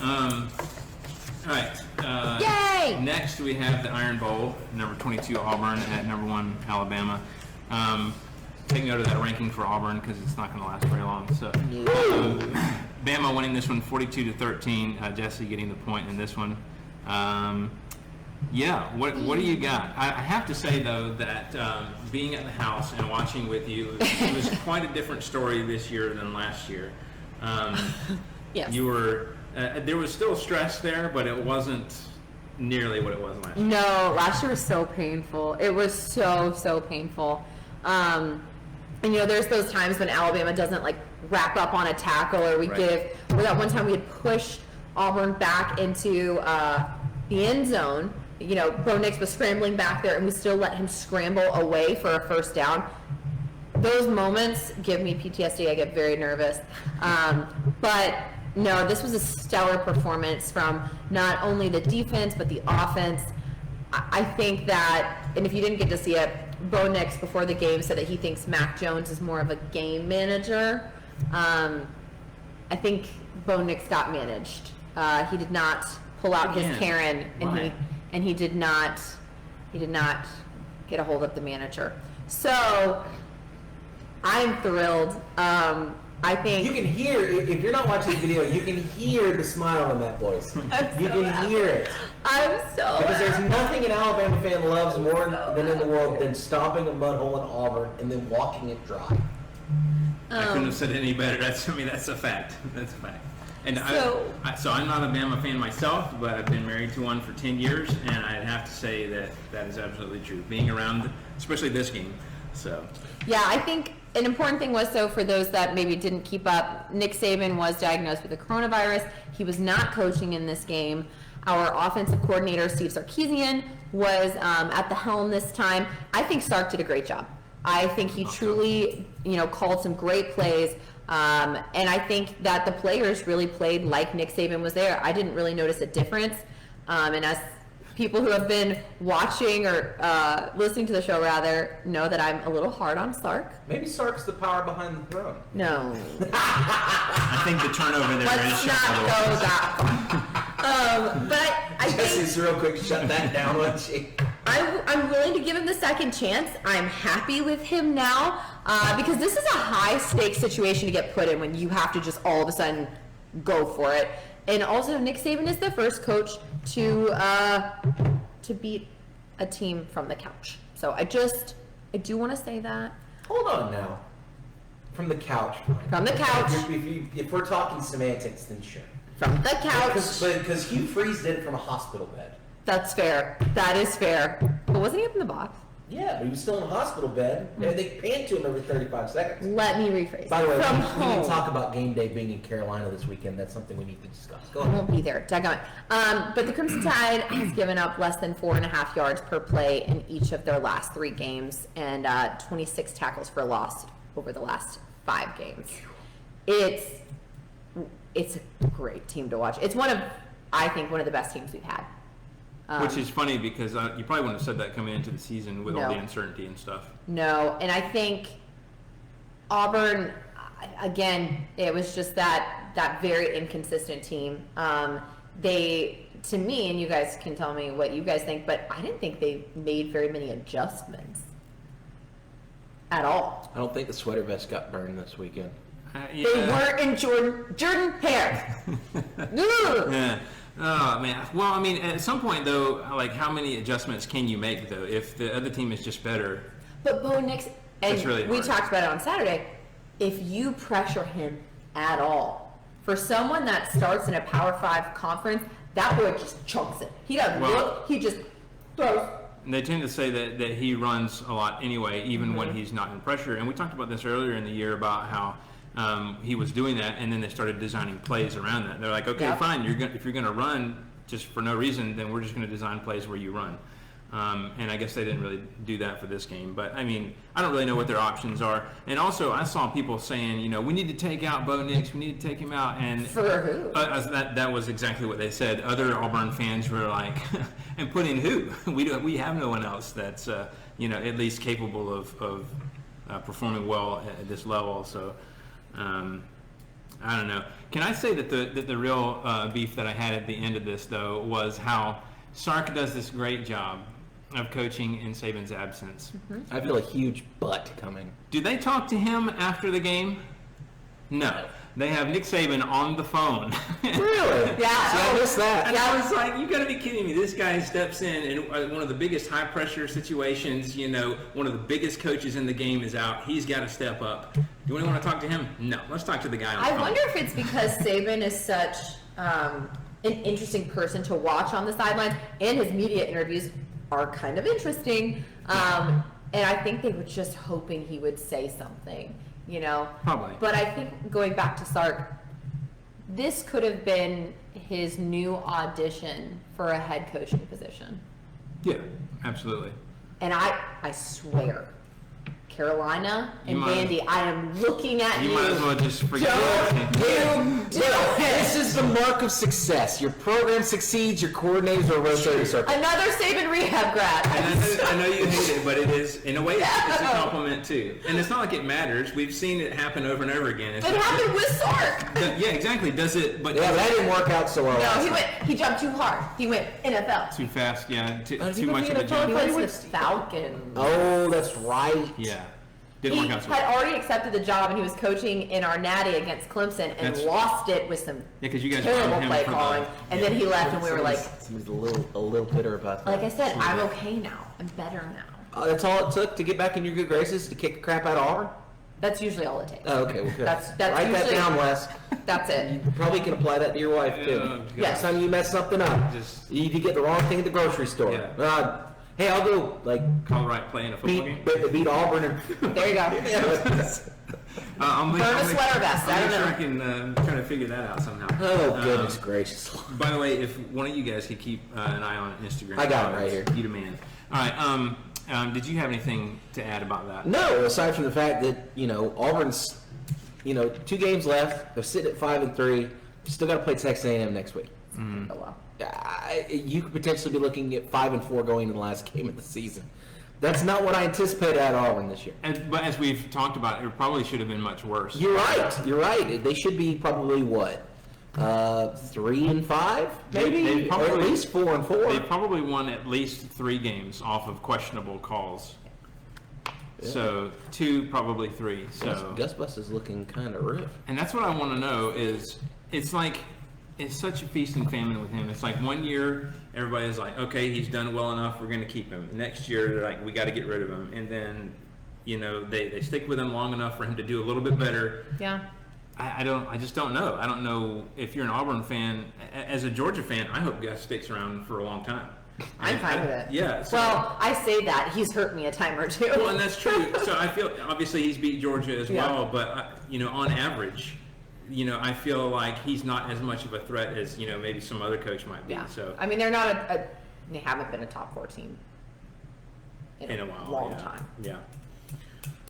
All right. Yay! Next, we have the Iron Bowl, number 22 Auburn at number 1 Alabama. Take note of that ranking for Auburn because it's not going to last very long. So, Bama winning this one 42-13. Jesse getting the point in this one. Yeah, what do you got? I have to say though that being at the house and watching with you, it was quite a different story this year than last year. Yes. You were there was still stress there, but it wasn't nearly what it was last year. No, last year was so painful. It was so painful. And there's those times when Alabama doesn't like wrap up on a tackle, or or that one time we had pushed Auburn back into the end zone. Bo Nix was scrambling back there, and we still let him scramble away for a first down. Those moments give me PTSD. I get very nervous. But no, this was a stellar performance from not only the defense, but the offense. I think that, and if you didn't get to see it, Bo Nix before the game said that he thinks Mac Jones is more of a game manager. I think Bo Nix got managed. He did not pull out his Karen, and he did not get a hold of the manager. So I'm thrilled. I think you can hear, if you're not watching the video, you can hear the smile in that voice. You can hear it. I'm so because there's nothing an Alabama fan loves more than in the world than stomping a mud hole in Auburn and then walking it dry. I couldn't have said it any better. That's a fact. That's a fact. And so I'm not a Bama fan myself, but I've been married to one for 10 years, and I'd have to say that is absolutely true. Being around, especially this game. So yeah, I think an important thing was, so for those that maybe didn't keep up, Nick Saban was diagnosed with the coronavirus. He was not coaching in this game. Our offensive coordinator, Steve Sarkisian, was at the helm this time. I think Sark did a great job. I think he truly, called some great plays. And I think that the players really played like Nick Saban was there. I didn't really notice a difference. And as people who have been watching or listening to the show rather know that I'm a little hard on Sark. Maybe Sark's the power behind the throne. No. I think the turnover there Let's is not go that far. But I Jesse's think real quick shut that down, wasn't she? I'm willing to give him the second chance. I'm happy with him now because this is a high stakes situation to get put in when you have to just all of a sudden go for it. And also, Nick Saban is the first coach to beat a team from the couch. So I do want to say that. Hold on now. From the couch. From the couch. If we're talking semantics, then sure. From the couch. Because Hugh Freeze did it from a hospital bed. That's fair. That is fair. But wasn't he up in the box? Yeah, but he was still in a hospital bed. And they panned to him every 35 seconds. Let me rephrase. By the way, from we home. need to talk about game day being in Carolina this weekend. That's something we need to discuss. Go I ahead. won't be there. Daggone. But the Crimson Tide has given up less than 4.5 yards per play in each of their last 3 games and 26 tackles for loss over the last 5 games. It's a great team to watch. It's I think one of the best teams we've had. Which is funny because you probably wouldn't have said that coming into the season with all the No. uncertainty and stuff. No, and I think Auburn, again, it was just that very inconsistent team. They, to me, and you guys can tell me what you guys think, but I didn't think they made very many adjustments at all. I don't think the sweater vest got burned this weekend. They weren't in Jordan hair. Yeah. Oh man. Well, I mean, at some point though, like how many adjustments can you make though if the other team is just better? But Bo Nix, and That's really we hard. talked about it on Saturday, if you pressure him at all, for someone that starts in a Power 5 conference, that boy just chunks it. He doesn't look, he just throws. And they tend to say that he runs a lot anyway, even when he's not in pressure. And we talked about this earlier in the year about how he was doing that, and then they started designing plays around that. They're like, okay, fine, if you're going to run just for no reason, then we're just going to design plays where you run. And I guess they didn't really do that for this game. But, I mean, I don't really know what their options are. And also, I saw people saying, we need to take out Bo Nix. We need to take him out. And For who? that was exactly what they said. Other Auburn fans were like, and putting who? We have no one else that's, at least capable of performing well at this level. So, I don't know. Can I say that the real beef that I had at the end of this though was how Sark does this great job of coaching in Saban's absence. I feel a huge butt coming. Do they talk to him after the game? No. They have Nick Saban on the phone. Really? Yeah. See, I missed that. And I was like, you gotta be kidding me. This guy steps in one of the biggest high pressure situations, one of the biggest coaches in the game is out. He's got to step up. Do we want to talk to him? No. Let's talk to the guy on the phone. I wonder if it's because Saban is such an interesting person to watch on the sidelines, and his media interviews are kind of interesting. And I think they were just hoping he would say something. Probably. But I think going back to Sark, this could have been his new audition for a head coaching position. Yeah, absolutely. And I swear, Carolina and You might- Vandy, I am looking at you. You might as well just forget Don't it. you do it. This is the mark of success. Your program succeeds, your coordinators are rotating circle. Another Saban rehab grad. I know you hate it, but it is, in a way, it's a compliment too. And it's not like it matters. We've seen it happen over and over again. It happened with Sark. Yeah, exactly. Does it? But Yeah, but that didn't work out so well. No, he jumped too hard. He went NFL. too fast. Yeah, too did he much go of a to jump. NFL? He went to the Falcons. Oh, that's right. Yeah, didn't He work out so had well. already accepted the job, and he was coaching in our natty against Clemson, and That's- lost it with some Yeah, because you guys terrible found him play for the- calling. And then he left, and we were like, Somebody's a little bitter about that. like I said, I'm okay now. I'm better now. That's all it took to get back in your good graces, to kick the crap out of Auburn? That's usually all it takes. Oh, okay, well, good. That's Write that usually- down, Wes. That's it. You probably can apply that to your wife, too. Oh, God. Next time you mess something up, Just- you get the wrong thing at the grocery store. Yeah. Hey, I'll go, Call right play in a football game. beat Auburn and... There you go. I'll make, Burn a I'll make- sweater vest. I I'll don't make sure know. I can try to figure that out somehow. Oh, Um, goodness gracious. By the way, if one of you guys could keep an eye on Instagram, I got it right here. You the man. All right. Did you have anything to add about that? No, aside from the fact that, Auburn's, 2 games left. They're sitting at 5-3. Still got to play Texas A&M next week. Oh, wow. You could potentially be looking at 5-4 going into the last game of the season. That's not what I anticipated at Auburn this year. But as we've talked about, it probably should have been much worse. You're right. They should be probably what? 3-5, maybe, They probably- or at least 4-4. They probably won at least 3 games off of questionable calls. So 2, probably 3. So Gus Bus is looking kind of rough. and that's what I want to know is it's like it's such a feast and famine with him. It's like one year everybody's like, okay, he's done well enough, we're going to keep him. Next year they're like, we got to get rid of him. And then they stick with him long enough for him to do a little bit better. Yeah. I just don't know. I don't know if you're an Auburn fan. As a Georgia fan, I hope Gus sticks around for a long time. I'm fine with it. Yeah. So, Well, I say that. He's hurt me a time or two. well, and that's true. So I feel obviously he's beat Georgia as Yeah. well, but on average, I feel like he's not as much of a threat as maybe some other coach might be. Yeah. So I mean, they're not they haven't been a top 4 team in a while, long yeah. time. Yeah.